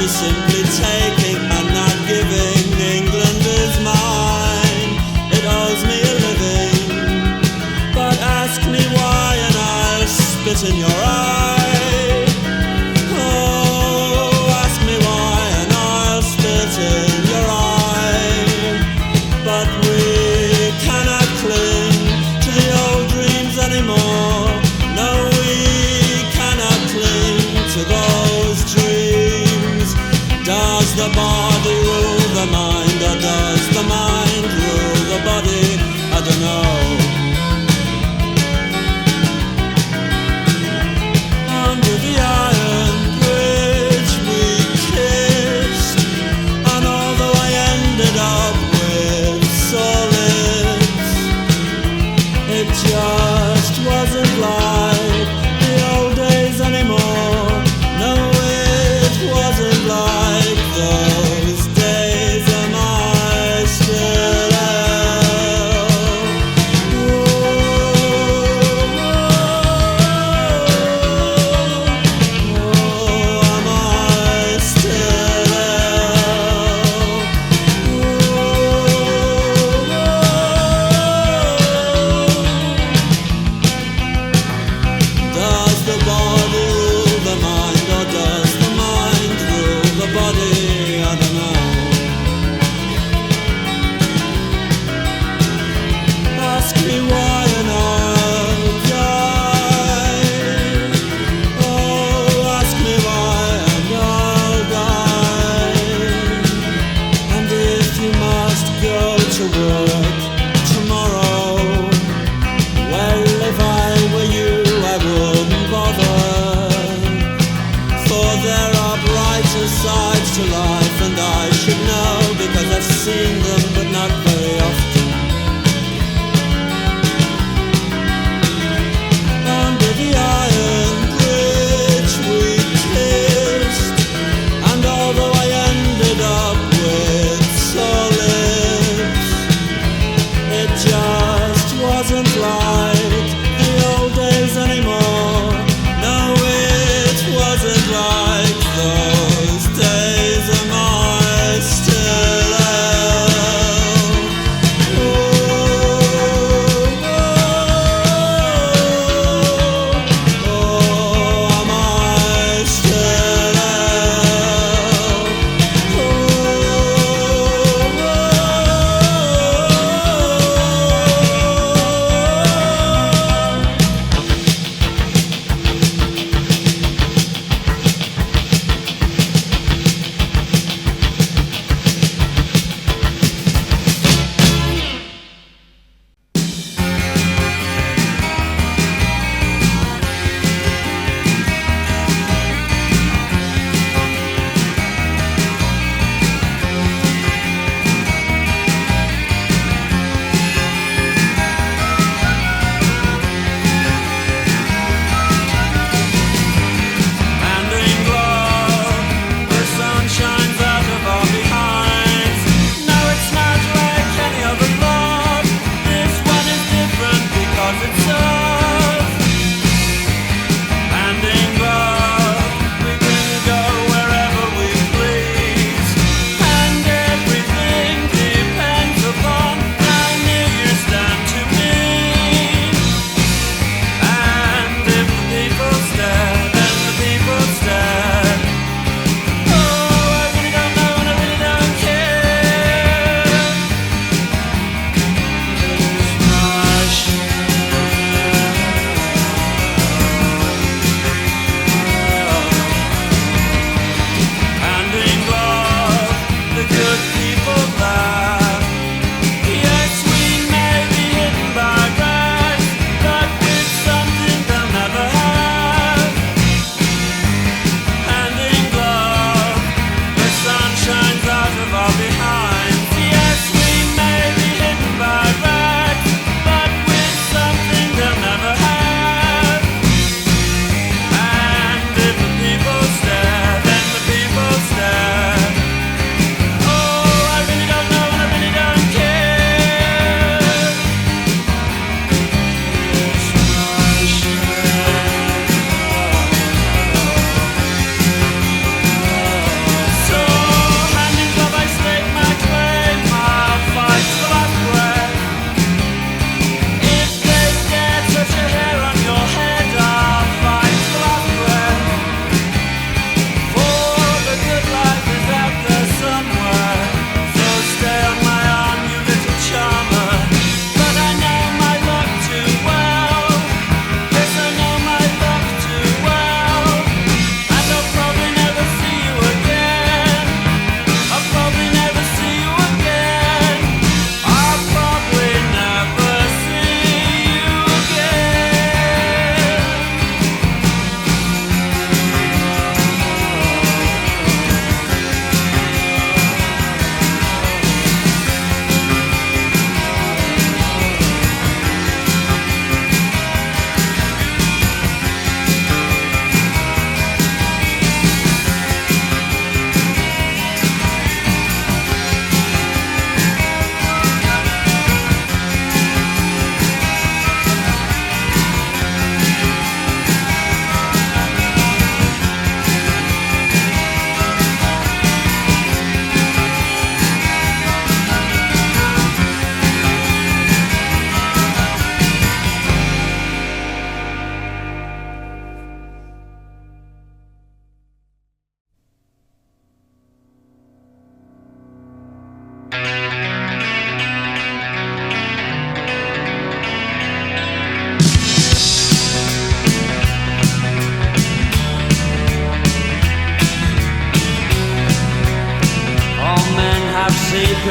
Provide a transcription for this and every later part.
to simply taking and not giving. England is mine, it owes me a living. But ask me why and I'll spit in your eye. Oh, ask me why and I'll spit in your eye. But we cannot cling to the old dreams anymore. No, we cannot cling to those dreams. Does the body rule the mind, or does the mind rule the body? I don't know. Under the iron bridge we kissed, and although I ended up with sore lips, it just wasn't like the old days anymore. No, it wasn't like those days. Am I still ill? Oh, am I still ill? Does the body rule the mind, or does the mind rule the body? I don't know. Ask me why and I'll die. Oh, ask me why and I'll die. And if you must go to work tomorrow, well, if I were you, I wouldn't bother. For there are brighter sides to life, and I should know because I've seen them, but not very often. Under the iron bridge we kissed, and although I ended up with sore lips, it just wasn't like the old days anymore. No, it wasn't like those days. Am I still ill? Oh, am I still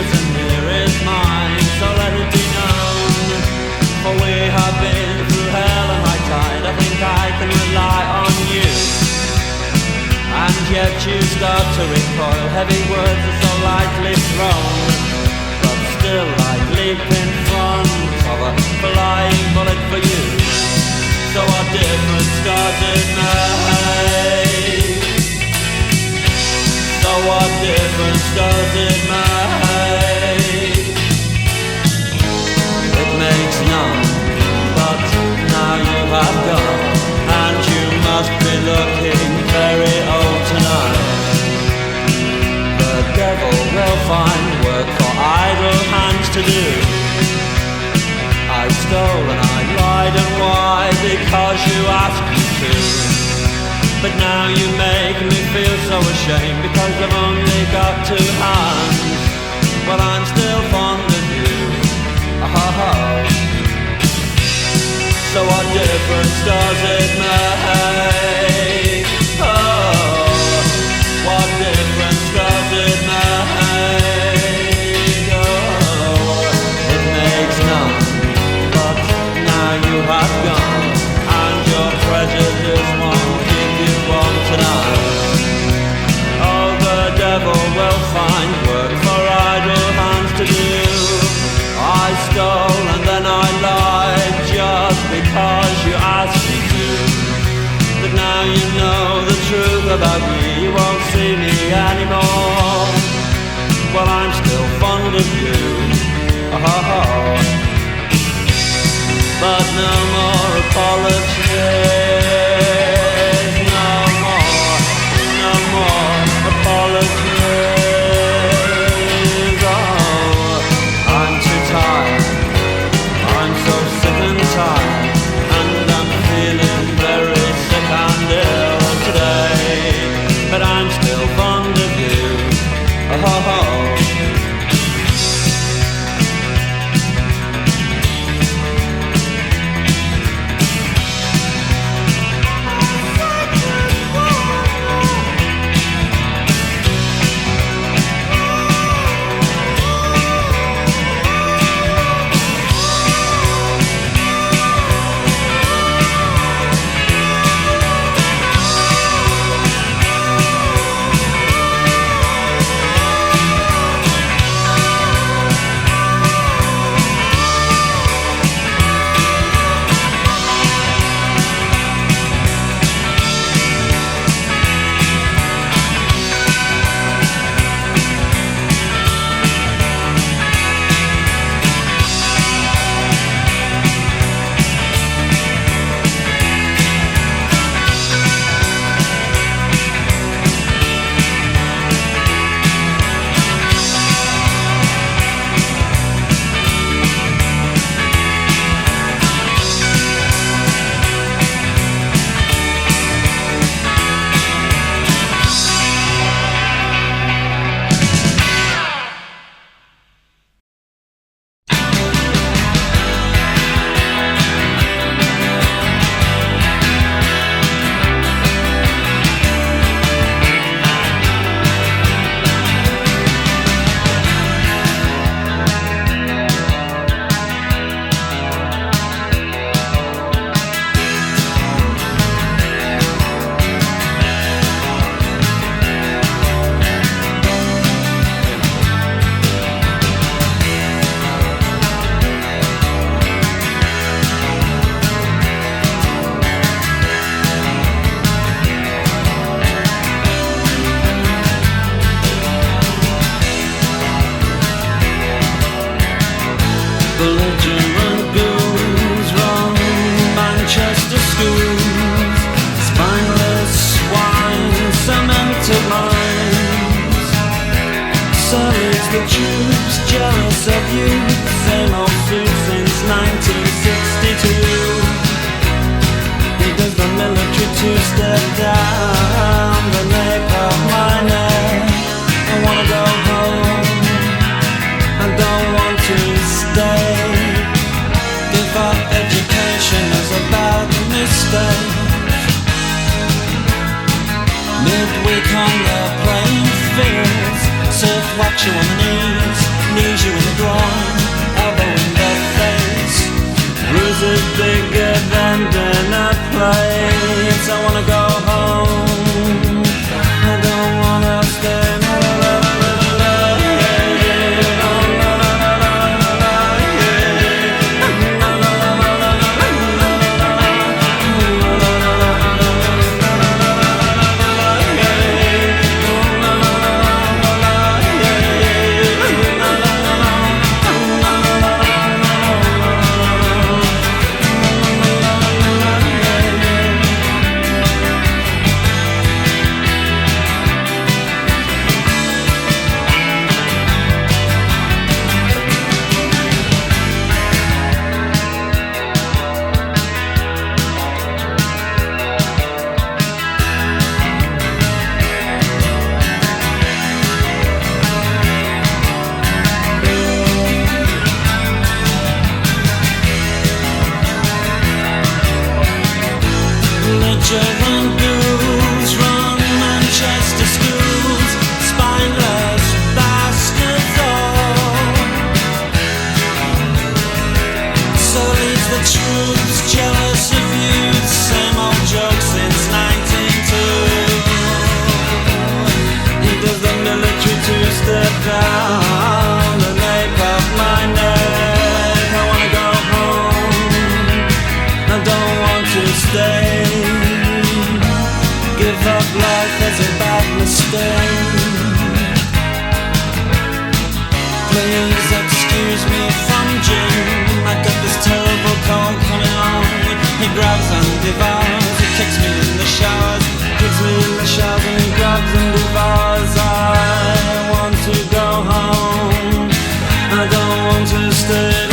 yours and here is mine, so let it be known. For we have been through hell and high tide, I think I can rely on you. And yet you start to recoil, heavy words are so lightly thrown, but still I'd leap in front of a flying bullet for you. So what difference does it make? So what difference does it make? It makes none, but now you have gone, and you must be looking very old tonight. The devil will find work for idle hands to do. I stole and I lied, and why? Because you asked me to. But now you make me feel so ashamed, because I've only got two hands. Well, I'm still fond of you. So what difference does it make? Oh, what difference does it make? Oh, it makes none, but now you have gone, and your prejudice won't keep you warm tonight. Oh, the devil will find work for idle hands to do. I stole and then I lied just because you asked me to. But now you know the truth about me, you won't see me anymore. Well, I'm still fond of you. But no more apologies. No more apologies. I'm too tired, I'm so sick and tired, and I'm feeling very sick and ill today. But I'm still fond of you. Midweek on the playing fields, surf watching on the knees, Please excuse me from Jim. I got this terrible cold coming on. He grabs and devours. He kicks me in the showers. Kicks me in the showers and he grabs and devours. I want to go home. I don't want to stay.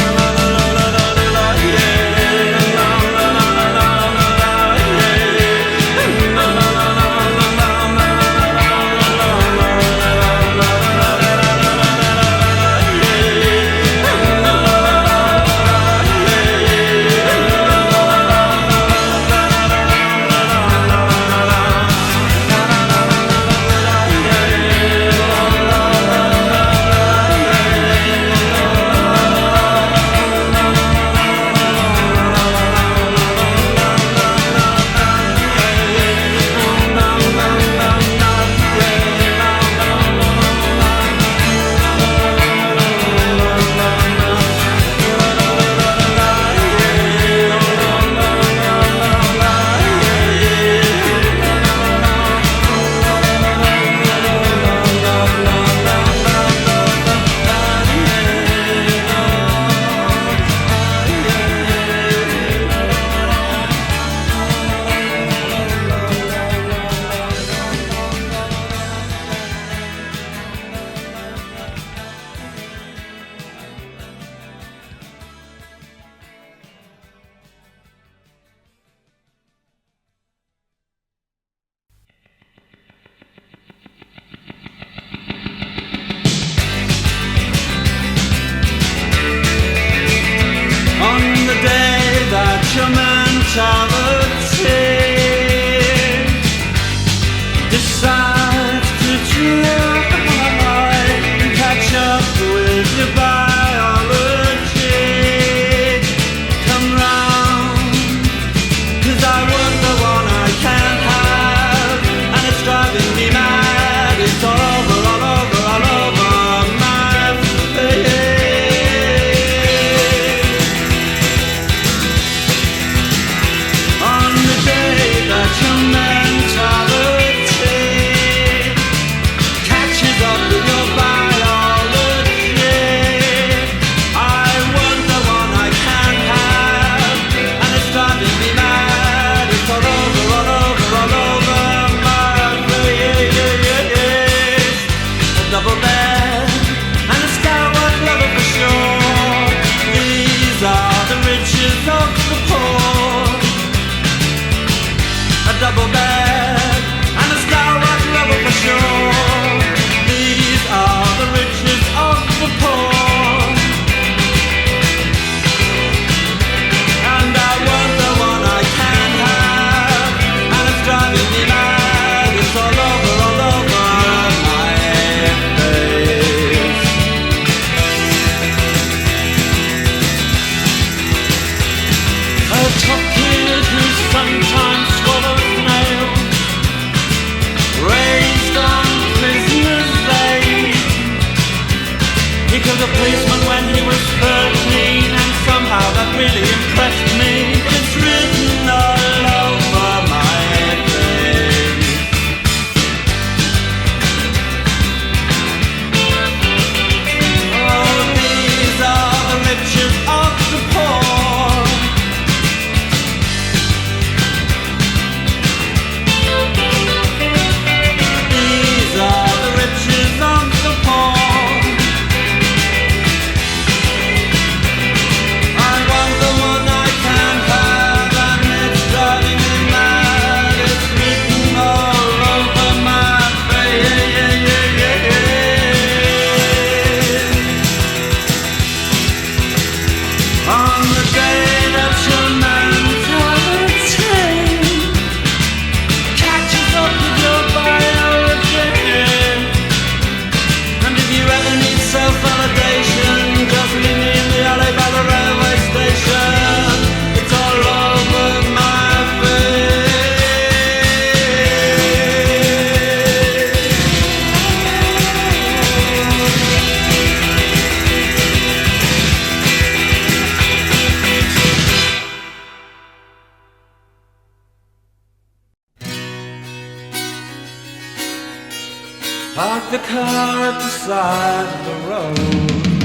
Park the car at the side of the road.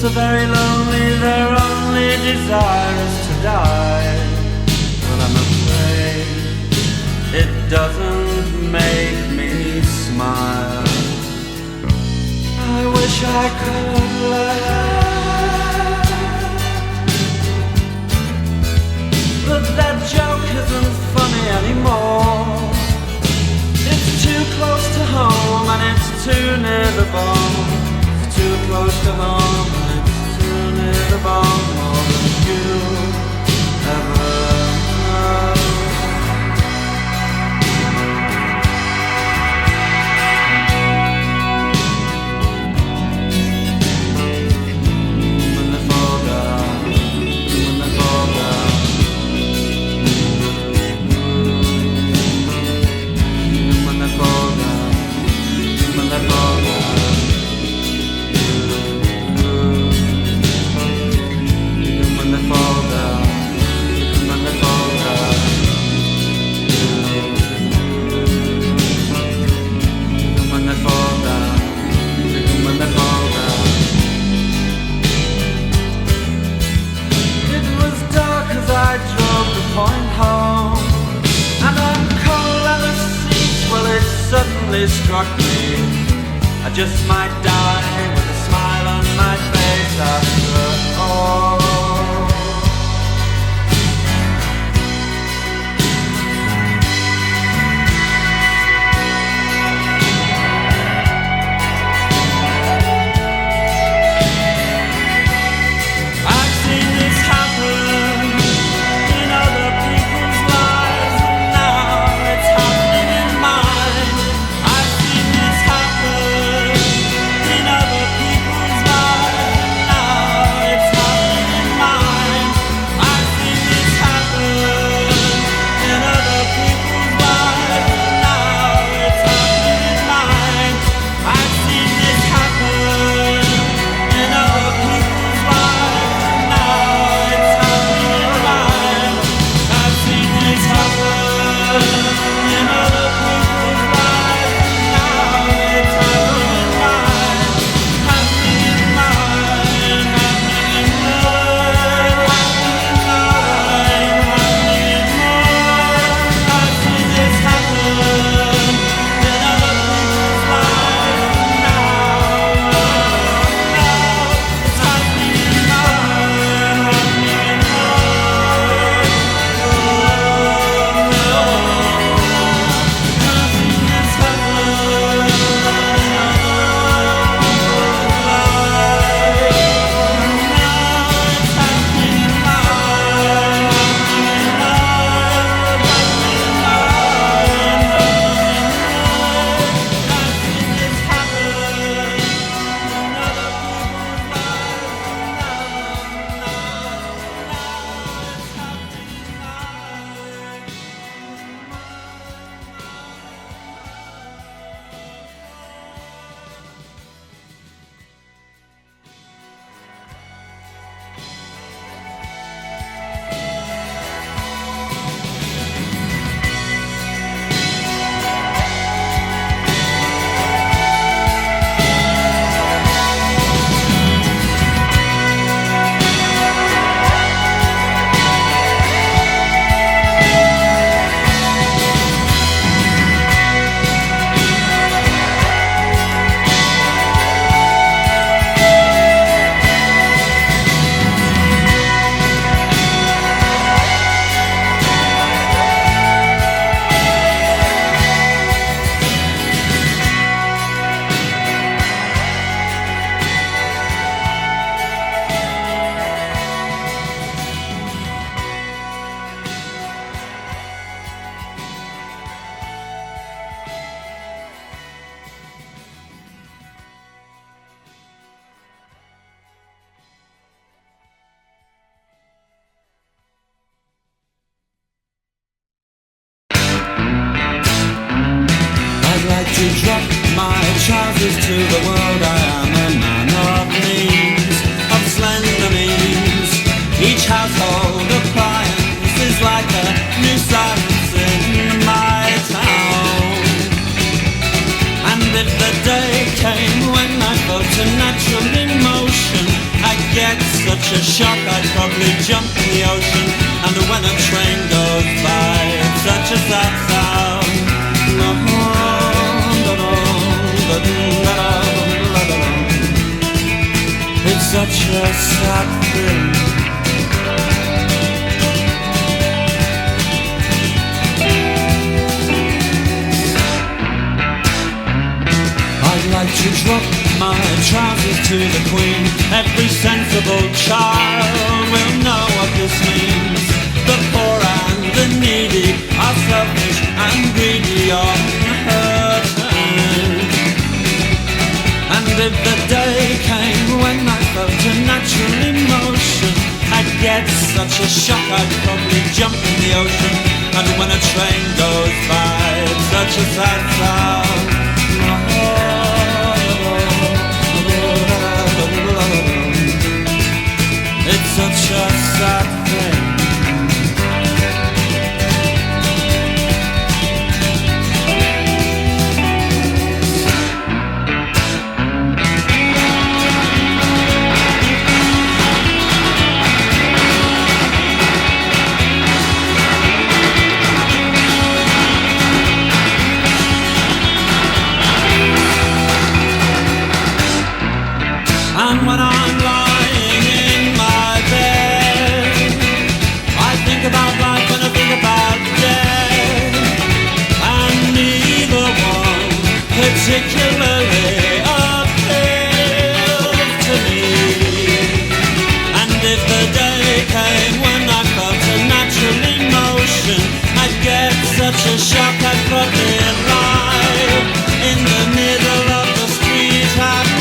so very lonely, their only desire is to die. But I'm afraid it doesn't make me smile. I wish I could laugh, but that joke isn't funny anymore. It's too close to home and it's too near the bone. It's too close to home and it's too near the bone. More than you ever know. Struck me, I just might die with a smile on my face after all. I've seen this happen in other people's lives, and now it's happening in mine. I've seen this happen in other people's lives, and now such a shock I'd probably jump in the ocean. And when a train goes by, it's such a sad sound. It's such a sad thing. I'd like to drop my trousers to the Queen. Every sensible child will know what this means. The poor and the needy are selfish and greedy on her turn. And if the day came when I felt a natural emotion, I'd get such a shock I'd probably jump in the ocean. And when a train goes by, it's such a sad sound. It's such a sad thing. And when I'm lying in my bed, I think about life and I think about death. And neither one particularly appealed to me. And if the day came when I felt a natural emotion, I'd get such a shock I'd probably lie in the middle of the street and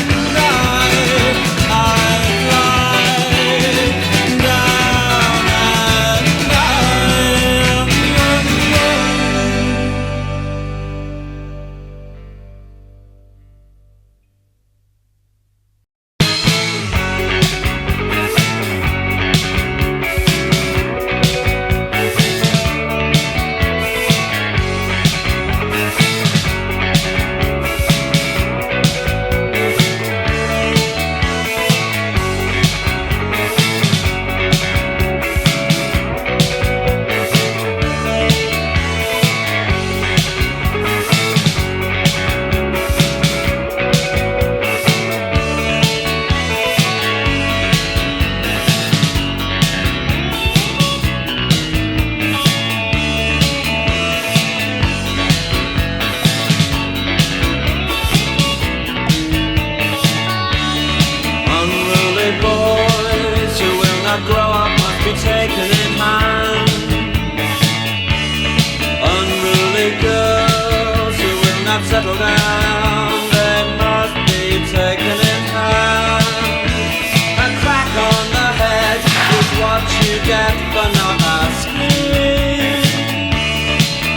settle down, they must be taken in hand. A crack on the head is what you get for not asking.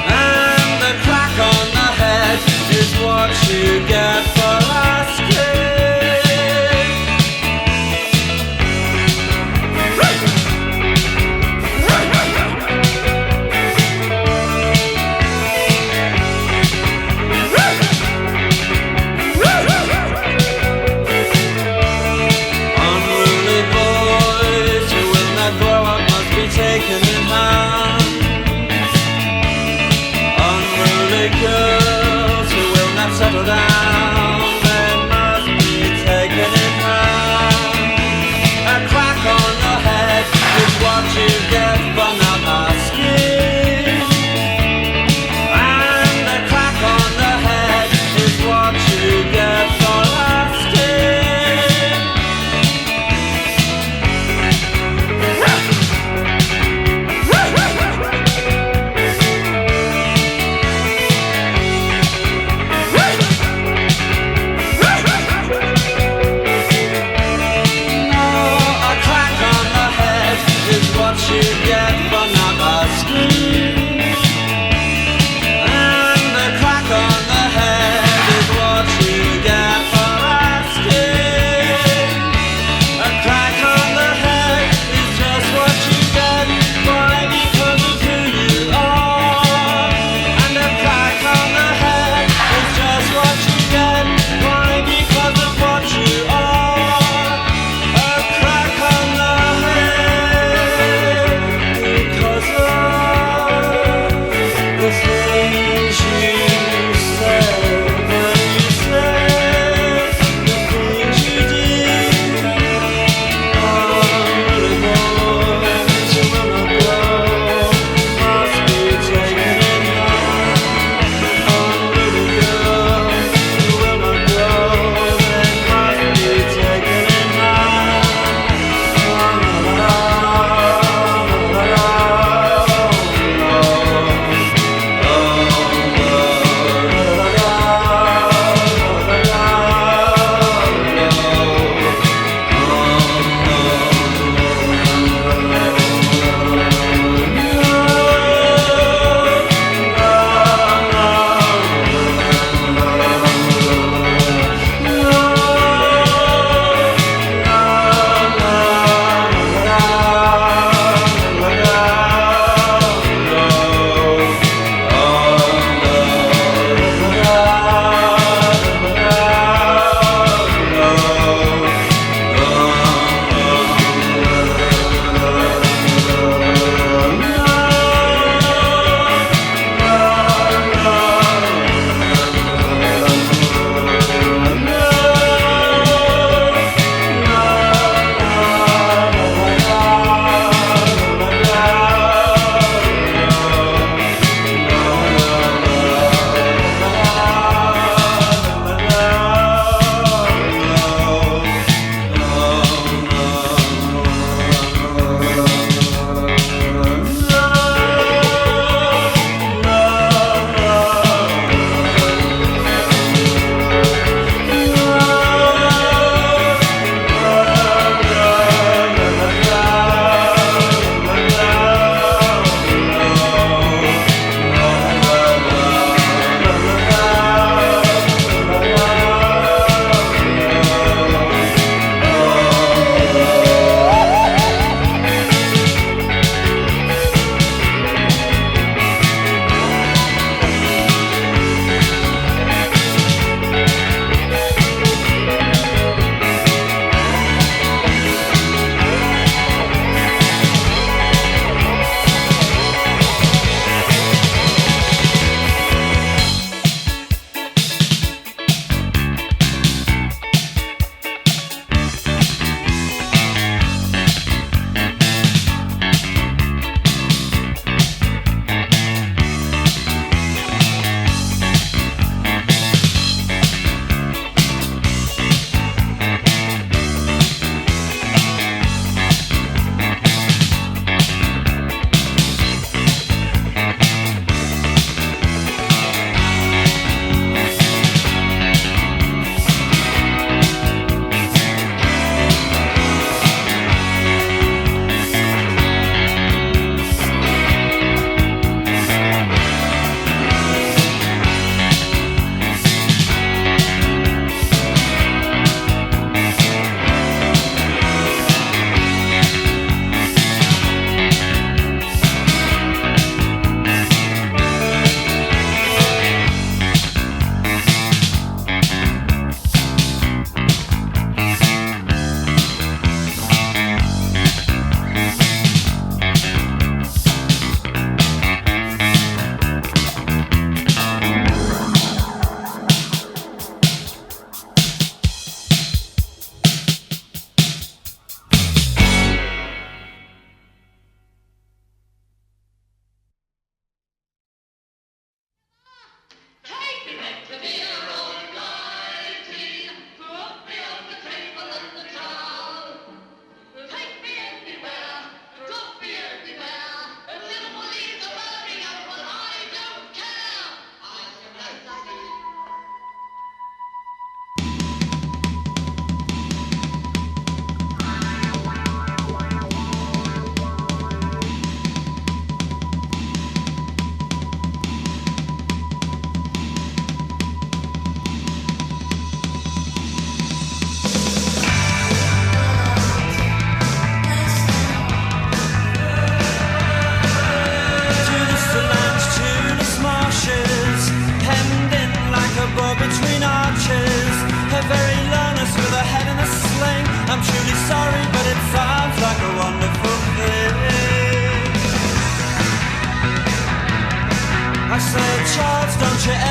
And the crack on the head is what you get for asking.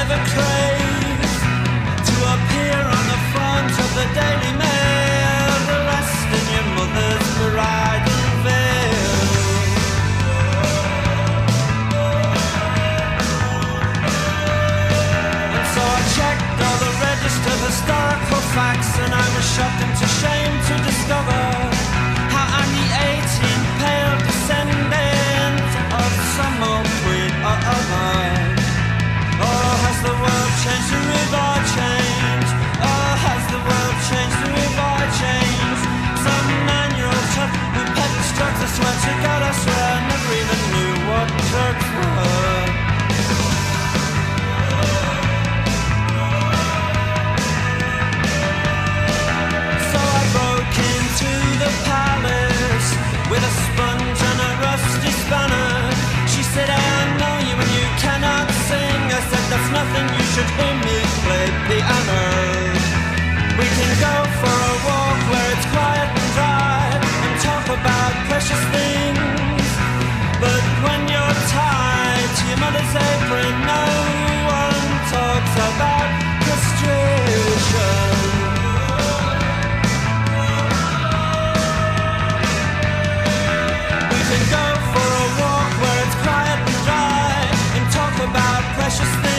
ever craved to appear on the front of the Daily Mail, the rest in your mother's bridal veil. And so I checked all the register of historical facts, and I was shocked into shame to discover how I'm the 18th pale descendant of some old queen or other. Oh, has the world changed, the river changed? Oh, has the world changed, the river changed? Some 9-year-old chap who peddles drugs, I swear to God, I swear, never even knew what drugs were. So I broke into the palace with a sponge and a rusty spanner. She said, I know you and you cannot sing. I said, that's nothing, you should hear me play piano. We can go for a walk where it's quiet and dry and talk about precious things. But when you're tied to your mother's apron, no one talks about castration. We can go for a walk where it's quiet and dry and talk about precious things.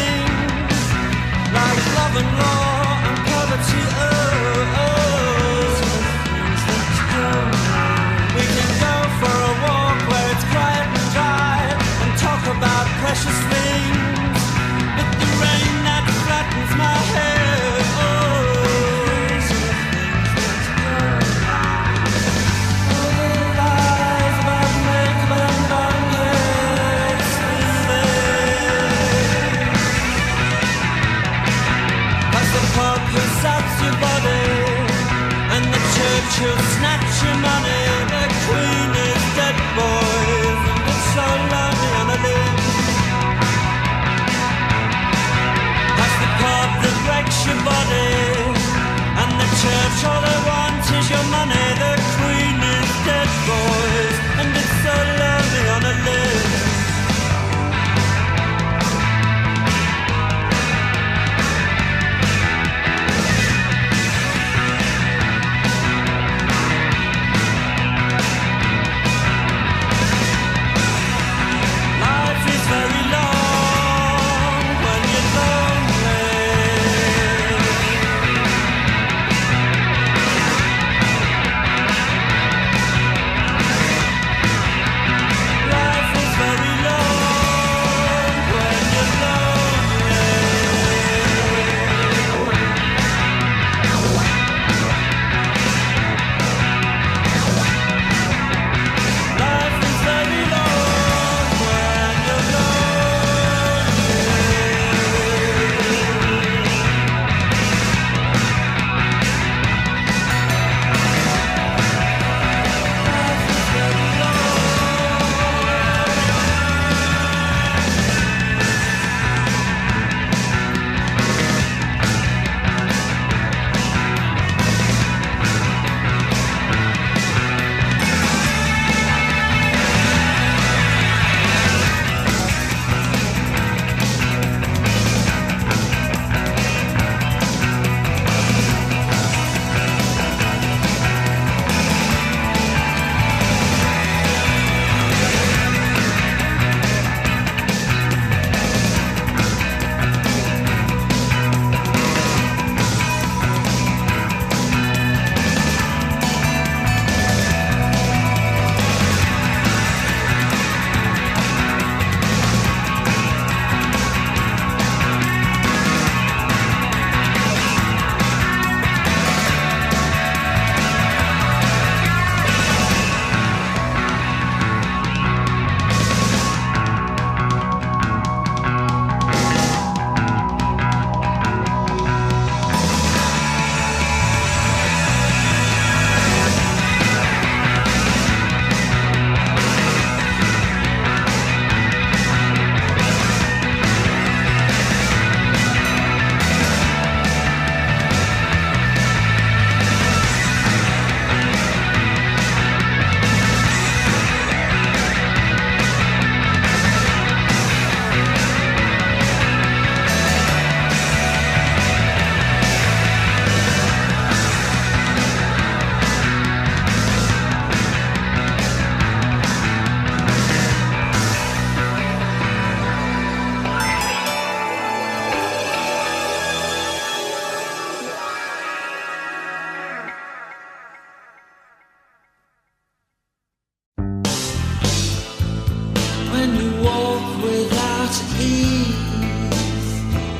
at ease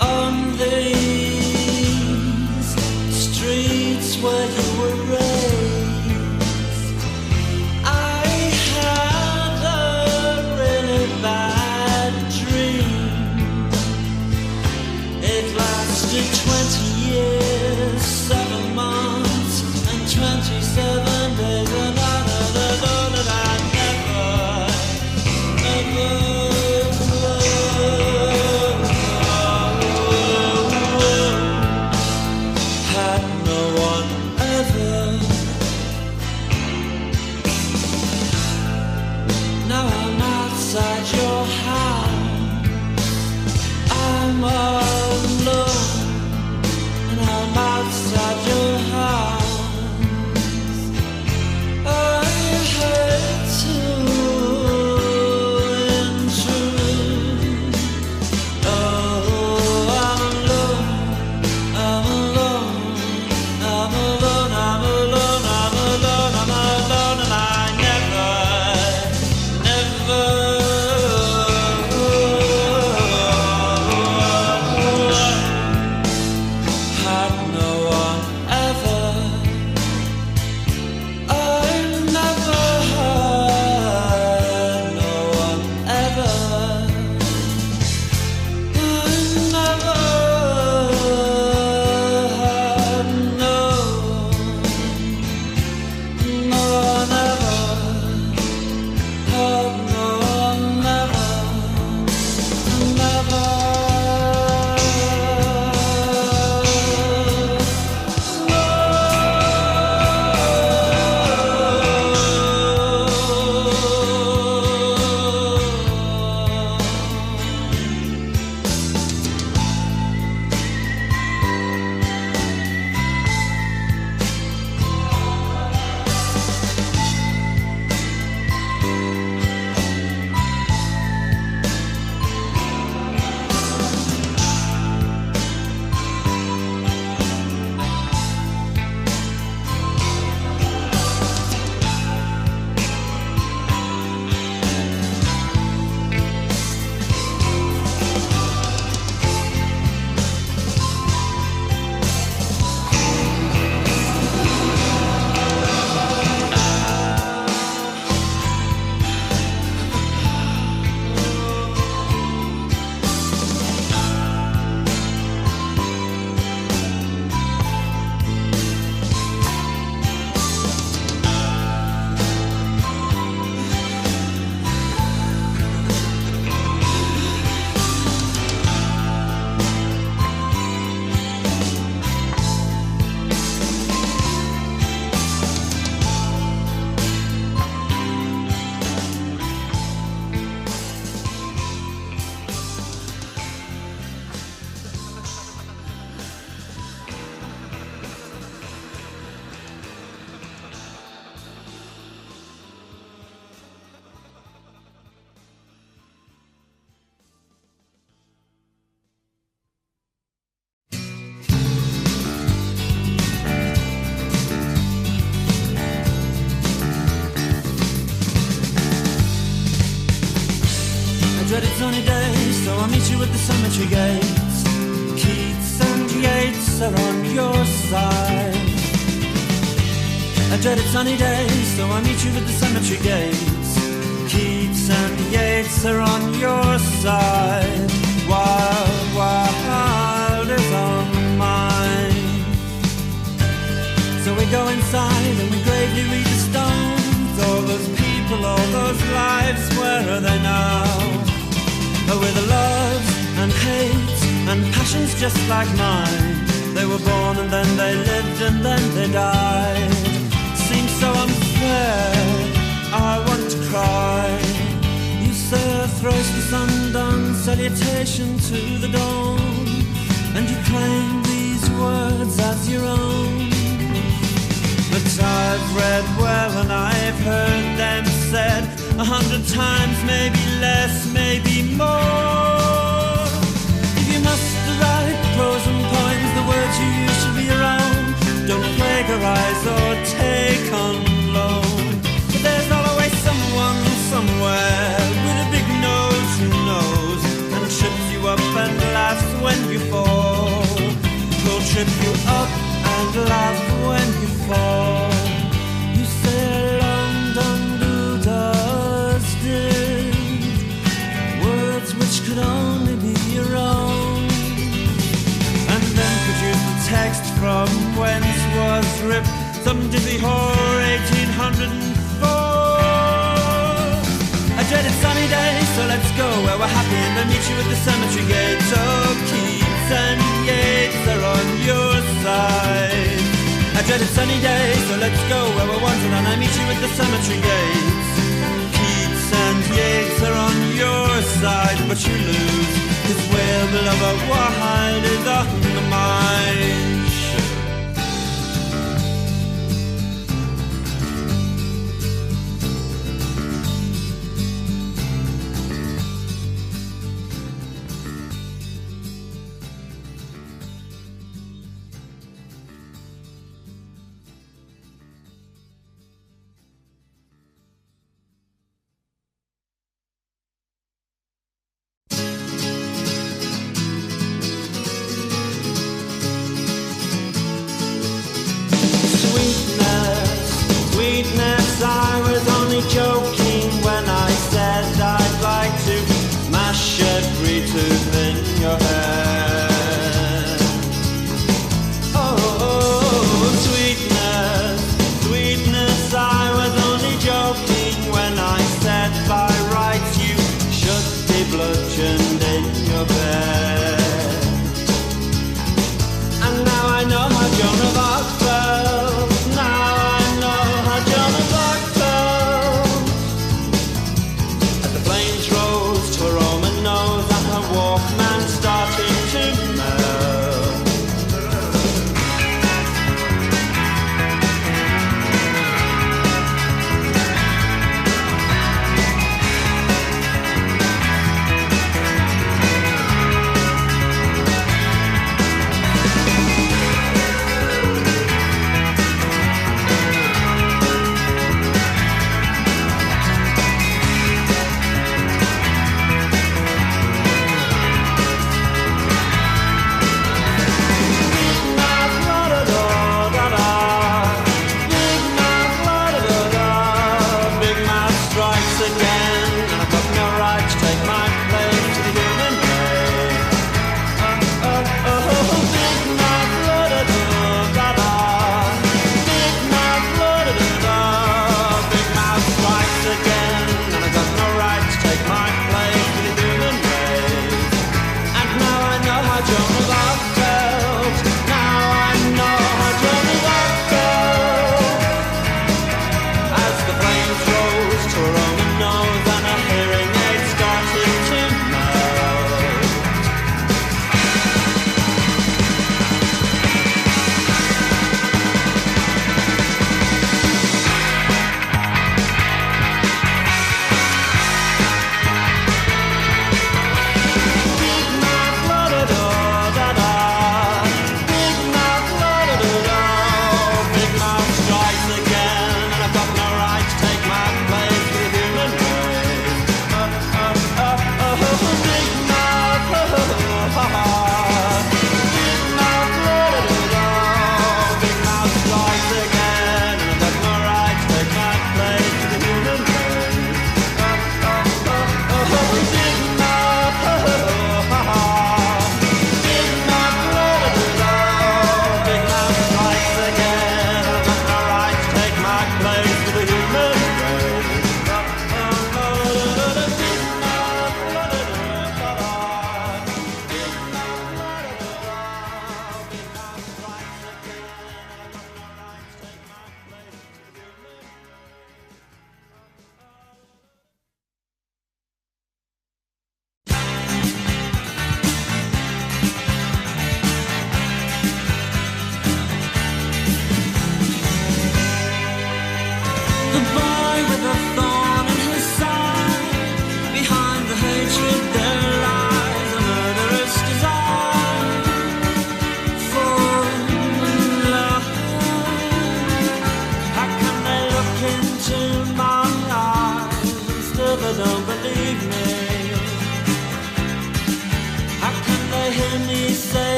on these streets where you were raised. I had a really bad dream. It lasted 20 years, 7 months, and 27 days, and I dreaded sunny days, so I'll meet you at the Cemetry Gates. Keats and Yates are on your side. I dreaded sunny days, so I'll meet you at the Cemetry Gates. Keats and Yates are on your side. Wild, wild is on mine. So we go inside and we gravely read the stones. All those people, all those lives, where are they now? Oh, with the loves and hates and passions just like mine. They were born and then they lived and then they died. Seems so unfair, I want to cry. You say a thriceless undone salutation to the dawn, and you claim these words as your own. But I've read well and I've heard them said 100 times, maybe less, maybe more. If you must write pros and poems, the words you use should be your own. Don't plagiarize or take on loan. But there's always someone somewhere with a big nose who knows, and trip you up and laugh when you fall. You say alone, don't do dusted words which could only be your own, and then produce the text from whence was ripped some dizzy whore 1804. A dreaded sunny day, so let's go where we're happy and I'll meet you at the Cemetry Gates. Oh, Keats and Yeats are on your side. A dreaded sunny day, so let's go where we're wanted and I'll meet you at the Cemetry Gates. Keats and Yeats are on your side, but you lose, 'cause where the lover wide is on the mind. I was only joking when I said I'd like to mash every tooth in your head. Oh, sweetness, sweetness, I was only joking when I said by rights you should be bludgeoned in your bed. And now I know how Joan of Arc felt. Now I know how Joan of Arc felt. As the flames rose to her Roman nose and her Walkman started to melt. Bigmouth strikes again, and I've got no right to take my place to the human race. Bigmouth, la-da-da-da-da. Bigmouth, la-da-da-da. Bigmouth strikes again, and I've got no right to take my place to the human race. And now I know how Joan of Arc felt. Now I know how Joan of Arc felt. As the flames rose to her Roman nose and her hearing aid started to melt.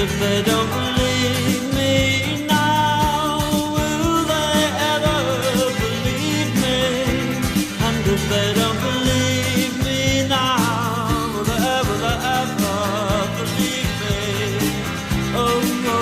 if they don't believe me now, will they ever believe me? And if they don't believe me now, will they ever believe me? Oh no.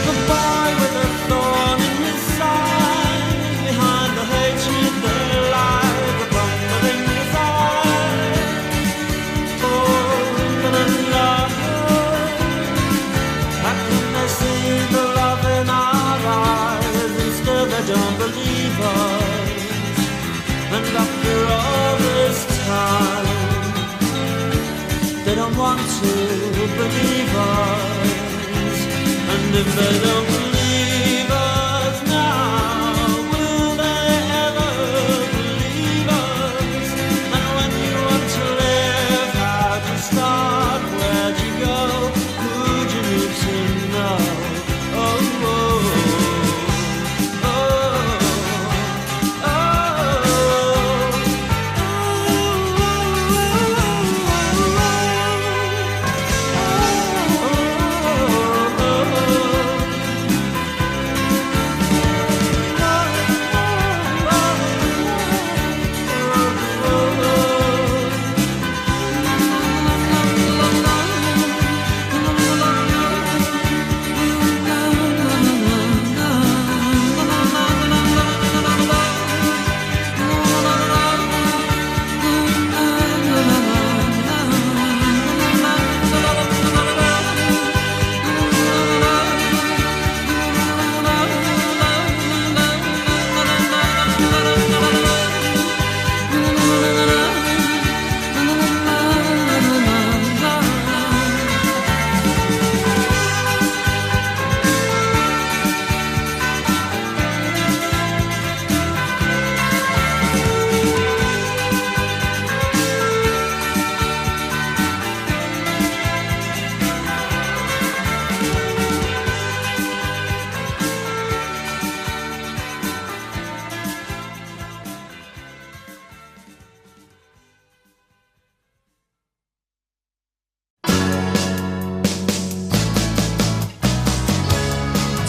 The boy with a thorn in his side, behind the hatred there lies the thunder in his eyes. Oh, but love, how can they see the love in our eyes? Instead they don't believe us. And after all this time, they don't want to believe us. And if they don't believe us now, will they ever believe us? And when you want to live, how'd you start? Where'd you go? Who'd you need to know? Oh, oh, oh, oh,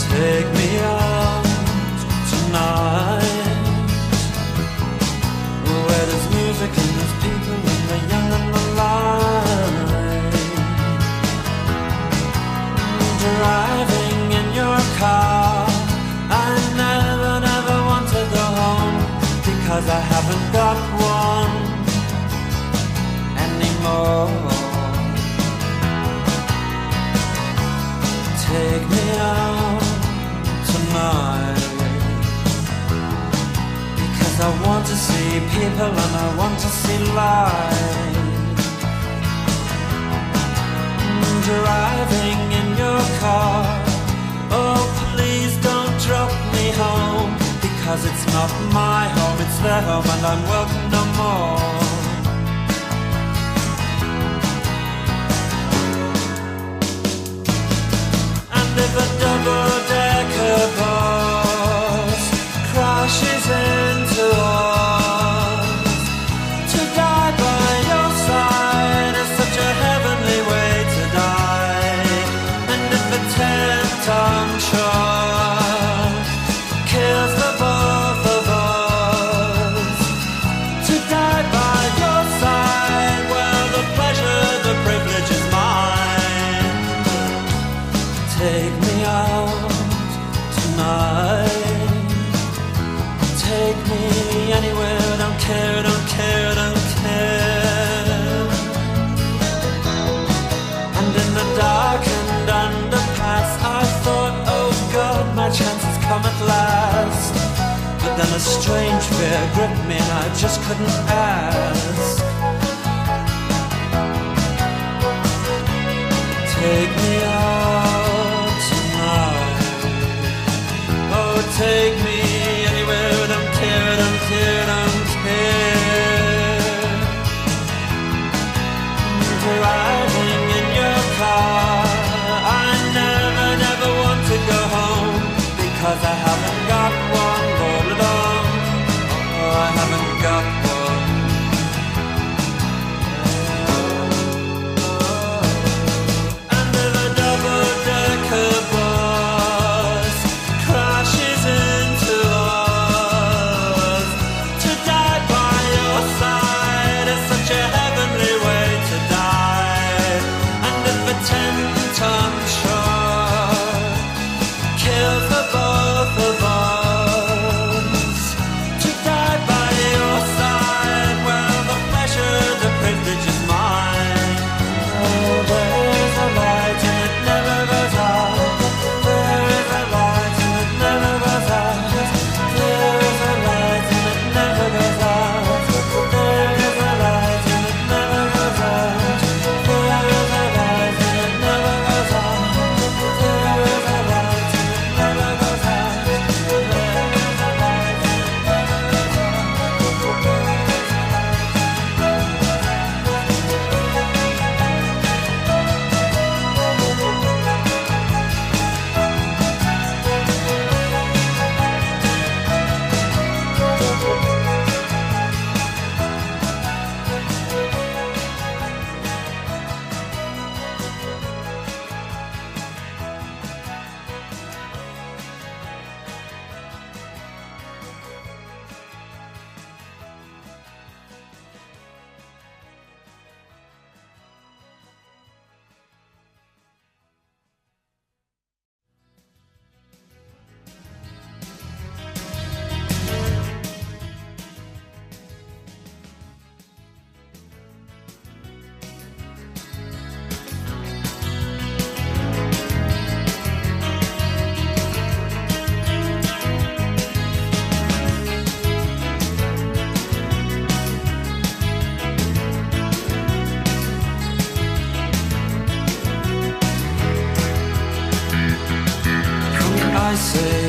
take me out tonight, where there's music and there's people and the young and the light. Driving in your car, I never want to go home, because I haven't got one anymore. Take me out tonight, because I want to see people and I want to see light. Driving in your car, oh please don't drop me home, because it's not my home, it's their home and I'm welcome no more. And if a double-decker bus crashes into us, to die by your side is such a heavenly way to die. And if a 10-ton truck kills the both of us, to die by your side, well, the pleasure, the privilege is mine. Take me out tonight, take me anywhere, don't care, don't care, don't care. And in the darkened underpass, I thought, oh God, my chance has come at last. But then a strange fear gripped me and I just couldn't ask. Take me out tonight, oh take me anywhere, don't care, don't care, don't care. Driving in your car, I never want to go home, because I haven't got one more.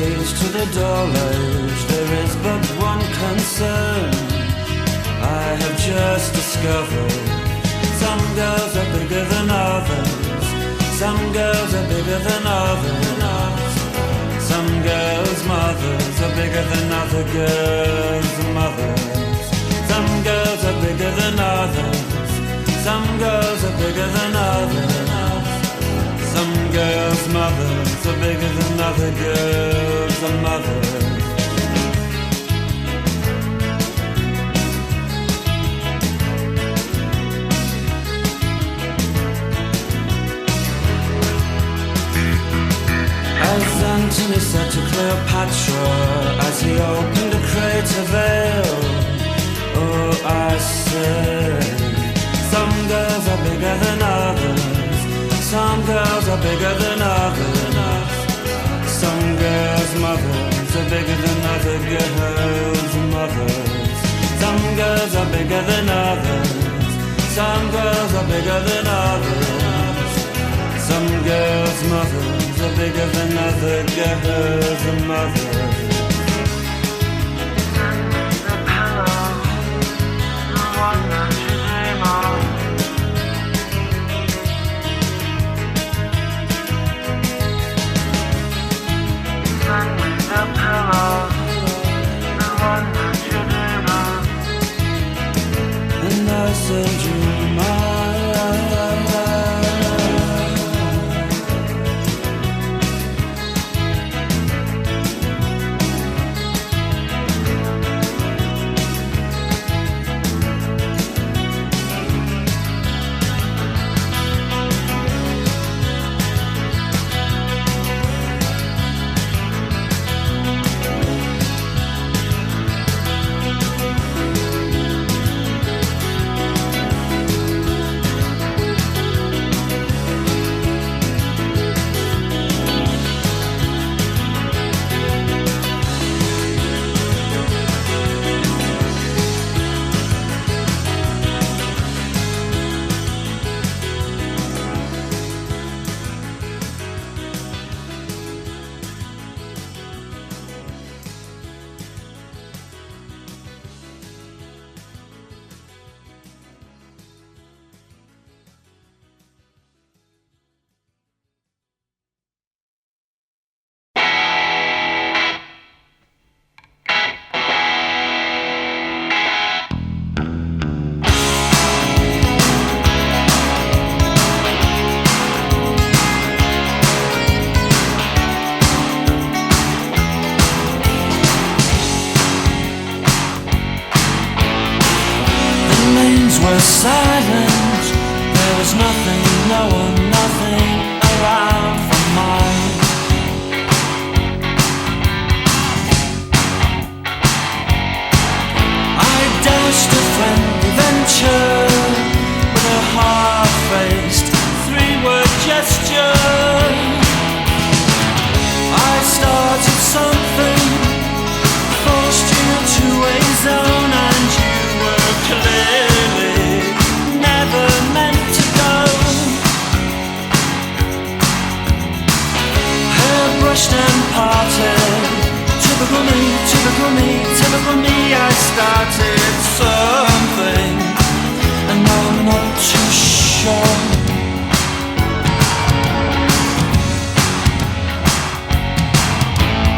age to the dull age, there is but one concern I have just discovered. Some girls are bigger than others. Some girls are bigger than others. Some girls' mothers are bigger than other girls' mothers. Some girls are bigger than others. Some girls are bigger than others. Some girls' mothers are bigger than other girls' mothers. As Antony said to Cleopatra as he opened a crater veil, oh, I say, some girls are bigger than others. Some girls are bigger than others. Some girls' mothers are bigger than other girls' mothers. Some girls are bigger than others. Some girls are bigger than others. Some girls' mothers are bigger than other girls' mothers. The pillow, the one that you dream of. Send me the pillow, the one that you dream of. And I send you mine. Silent, there was nothing, no one, nothing around for mine. I doused a friendly venture with a half-faced three-word gesture. I started something, forced you to a zone, and you were clearly never meant to go. Hair brushed and parted. Typical me, typical me, typical me. I started something, and now I'm not too sure.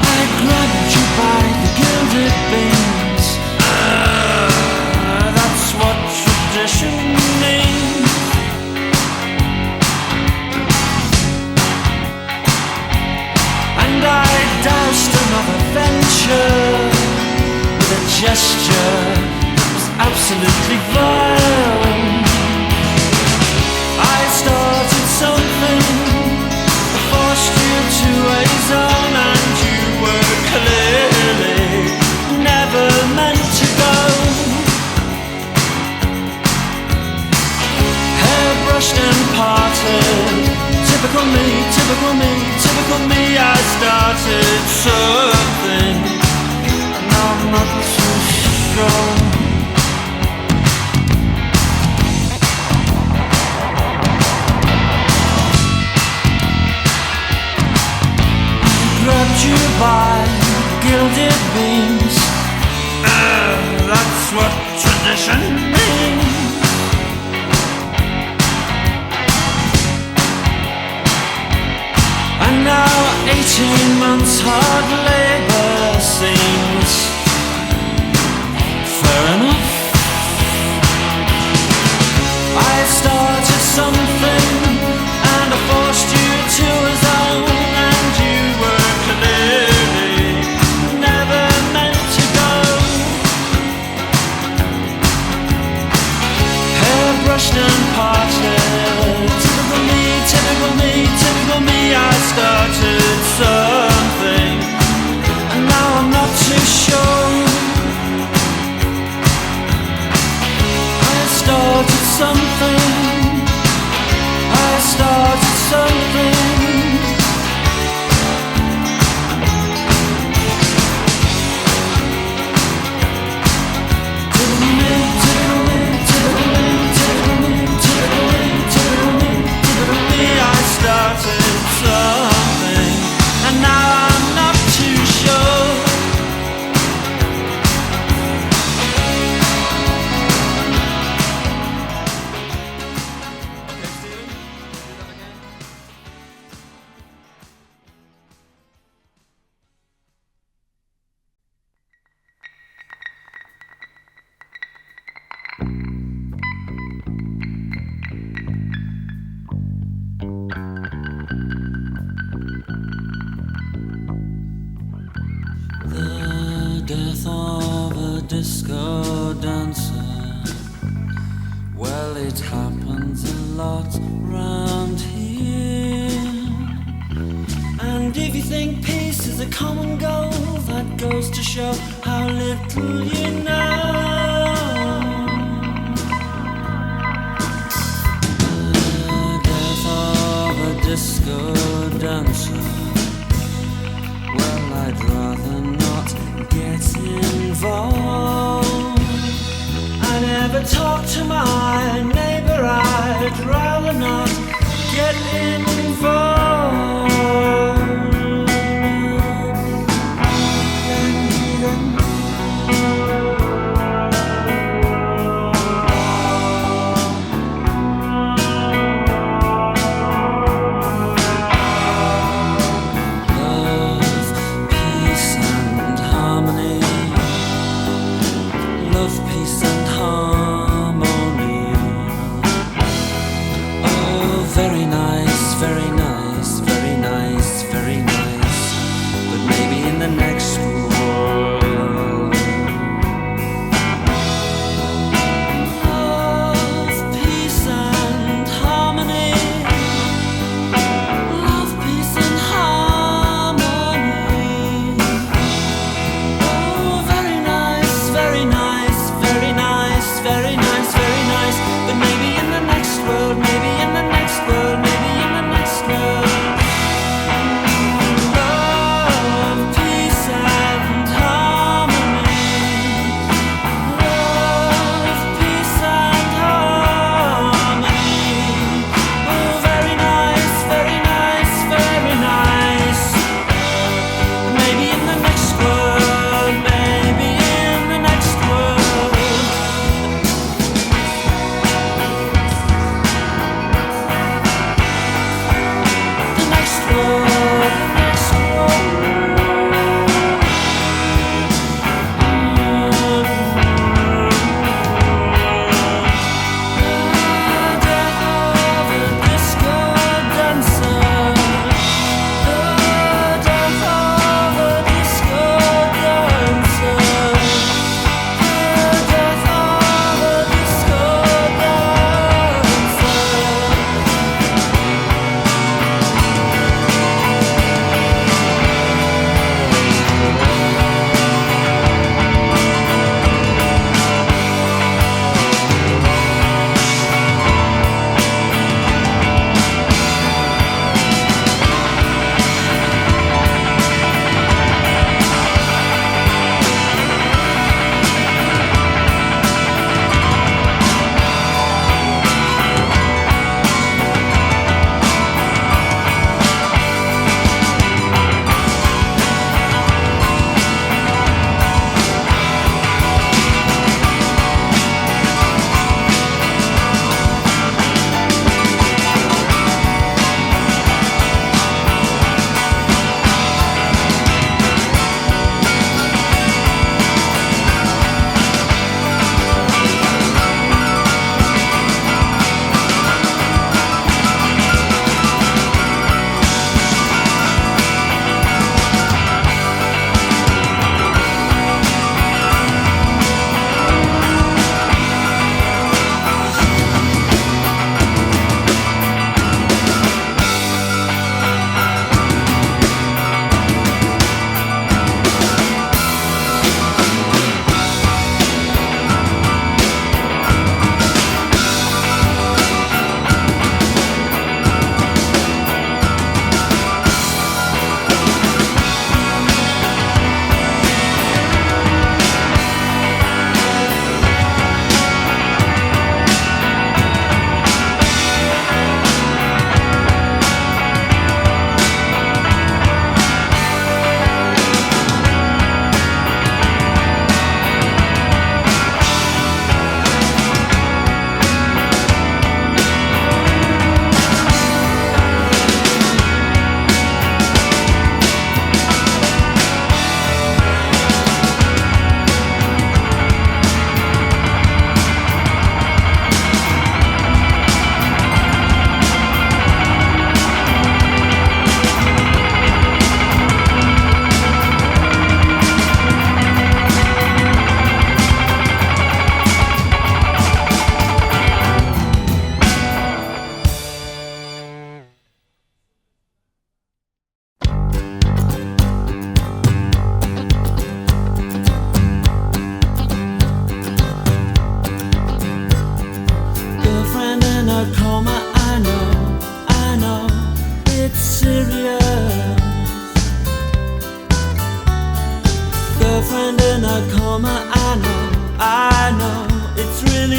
I grabbed you by the gilded beams. That's what tradition means. And I doused another venture with a gesture that was absolutely vile. I started something, forced you to a zone, and you were clearly never meant to go. Brushed and parted. Typical me, typical me, typical me. I started something, and now I'm not too sure. rationing. And now 18 months hard labour seems fair enough. I started something and I forced you to a zone, and you were clearly never meant to go. Hairbrushed and parted, typical me, typical me, typical me. I started something and now I'm not too sure. I started something, I started something. Typical me, typical me, typical me, typical me, typical me, typical me, typical me. I started something and now I'm not too sure. The death of a disco dancer. Well, it happens a lot round here. And if you think peace is a common goal, that goes to show how little you know. The death of a disco dancer. Well, I'd rather not get involved. I never talk to my neighbor. I'd rather not get involved. Very nice,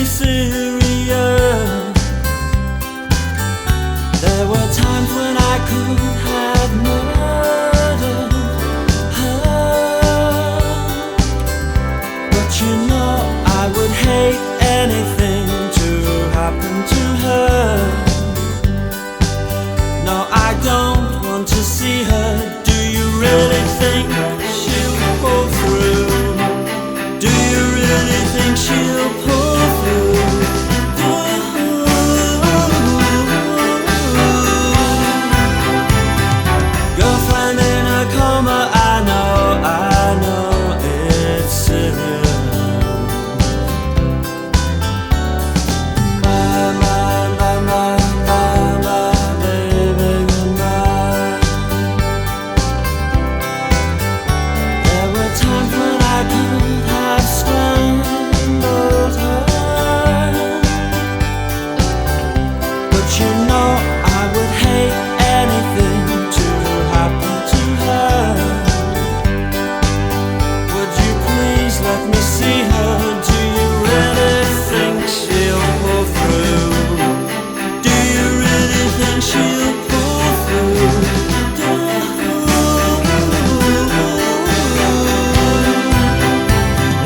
really serious. There were times when I could have murdered her, but you know I would hate anything to happen to her. No, I don't want to see her. Do you really think she'll pull through? Do you really think she'll pull through? Girlfriend in a coma, I know it's serious. My baby, goodbye. There were times when I could have strangled her, but you know I would hate anything to happen to her. Would you please let me see her? Do you really think she'll pull through? Do you really think she'll pull through?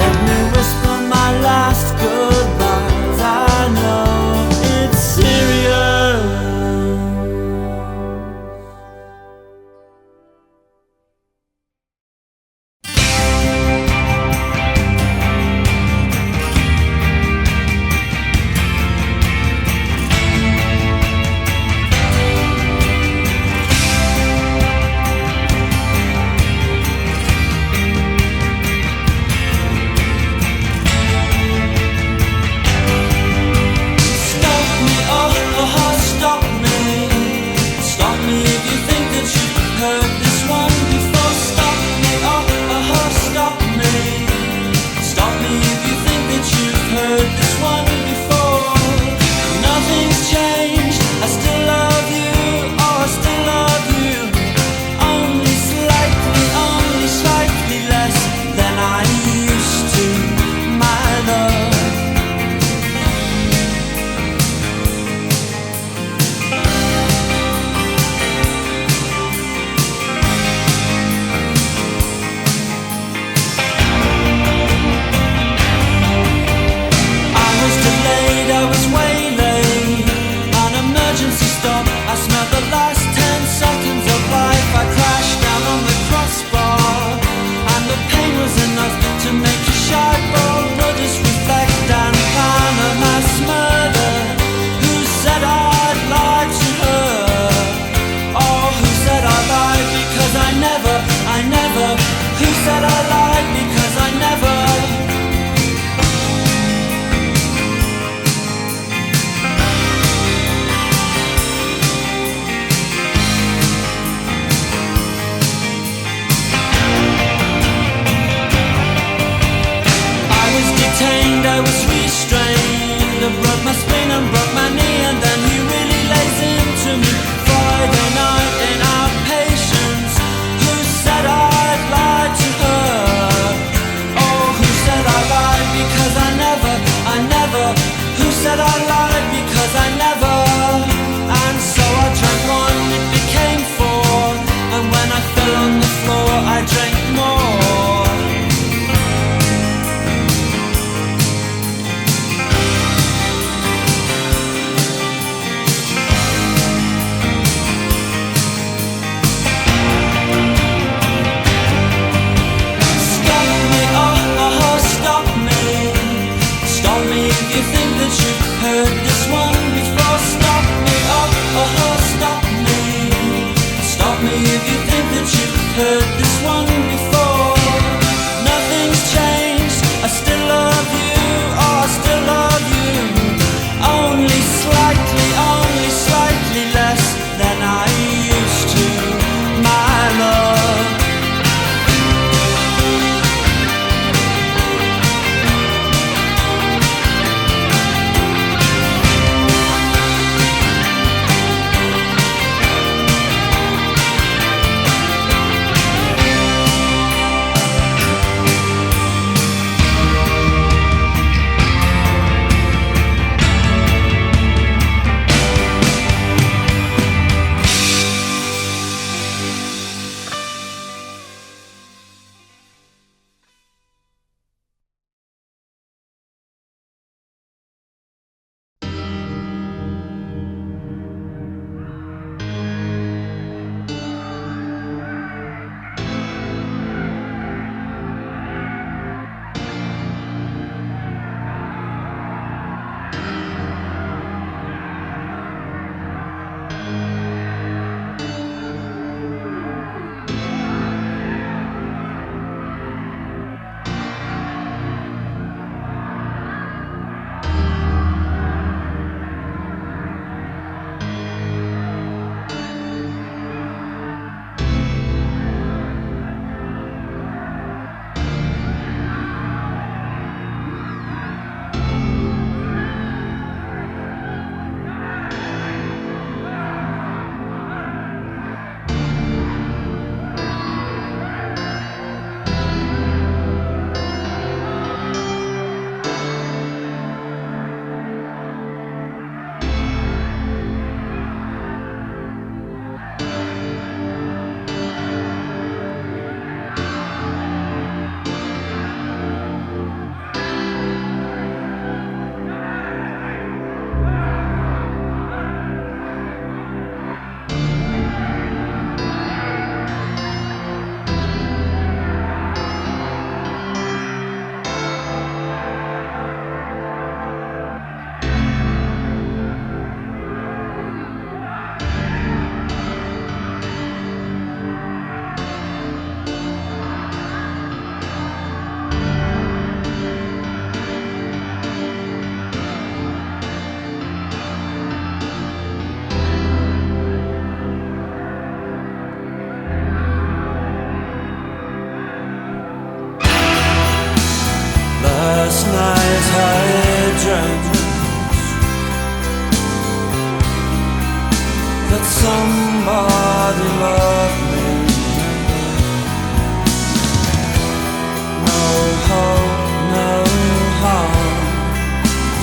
Let me whisper my last goodbyes. I know it's serious. Stop me, stop me. Stop me if you think that you've heard this one before. Stop me, stop me. Stop me if you think that you've heard this one before. Nothing's changed, I still love you, I still love you. Only slightly less than I used to, my love. I was delayed, I was waylaid. An emergency stop, I smelled the last 10 seconds of life. I crashed down on the crossbar, and the pain was enough to make you shy. Bold brothers reflect and plan a mass murder. Who said I'd lie to her? Oh, who said I lied because I never. Who said I lied because I never. I was detained, I was restrained. I broke my spine and broke my knee, and then he really lays into me. Friday night in our patience. Who said I'd lie to her? Oh, who said I lied because I never. Who said I lied because I never. And so I drank one, it became 4, and when I fell on the floor, I drank more. Stop me, stop me. Stop me if you think that you've heard this one before. Stop me, stop me. Stop me if you think that you've heard this one before. Nothing's changed, I still love you, I still love you. Only slightly less than I used to, my love.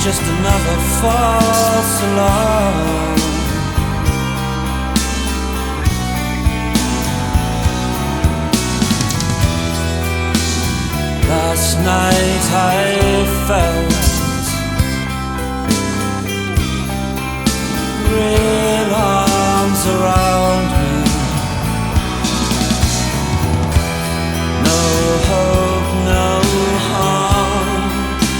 just another false alarm. Last night I felt real arms around me. No hope, no harm,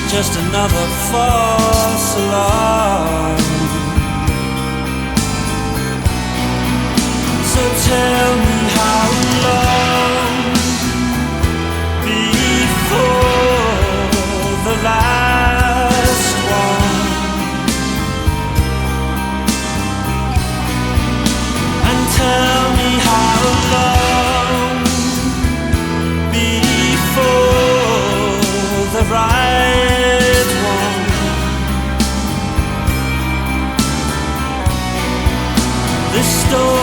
just another false alarm. So tell me how long before the last one, and tell me how long before the right one. This story